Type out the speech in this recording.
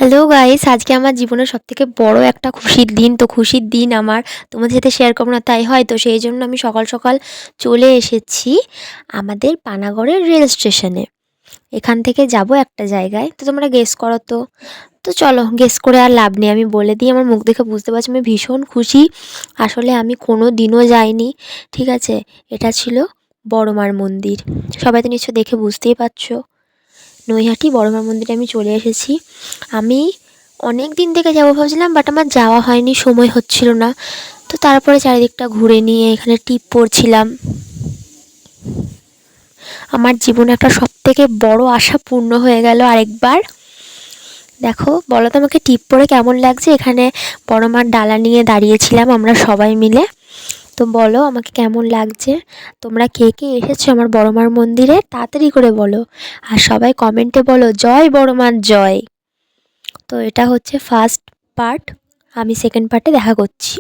Hello guys, আজকে আমার জীবনের সবথেকে বড় একটা খুশির দিন। তো খুশির দিন আমার তোমাদের সাথে শেয়ার করবো না তাই হয়, তো সেই জন্য আমি সকাল সকাল চলে এসেছি আমাদের পানাগড়ের রেল স্টেশনে। এখান থেকে যাব একটা জায়গায়, তো তোমরা গেস করো তো। তো চলো, গেস করে আর লাভ নেই, আমি বলে দিই। আমার মুখ দেখে বুঝতে পারছি আমি ভীষণ খুশি। আসলে আমি কোনো দিনও যাইনি, ঠিক আছে। এটা ছিল বড়মার মন্দির। সবাই তো নিশ্চয় দেখে বুঝতেই পারছো। নৈহাটি বড়মার মন্দিরে আমি চলে এসেছি। আমি অনেক দিন থেকে যাবো ভাবছিলাম, বাট আমার যাওয়া হয়নি, সময় হচ্ছিল না। তো তারপরে চারিদিকটা ঘুরে নিয়ে এখানে টিপ পড়ছিলাম। আমার জীবনে একটা সবথেকে বড় আশা পূর্ণ হয়ে গেল আরেকবার। দেখো, বলো তো আমাকে টিপ পরে কেমন লাগছে। এখানে বড় মার ডালা নিয়ে দাঁড়িয়েছিলাম আমরা সবাই মিলে। তো বলো আমাকে কেমন লাগছে। তোমরা কে কে এসেছো আমার বড় মার মন্দিরে তাড়াতাড়ি করে বলো। আর সবাই কমেন্টে বলো জয় বড় মার জয়। তো এটা হচ্ছে ফার্স্ট পার্ট, আমি সেকেন্ড পার্টে দেখা করছি।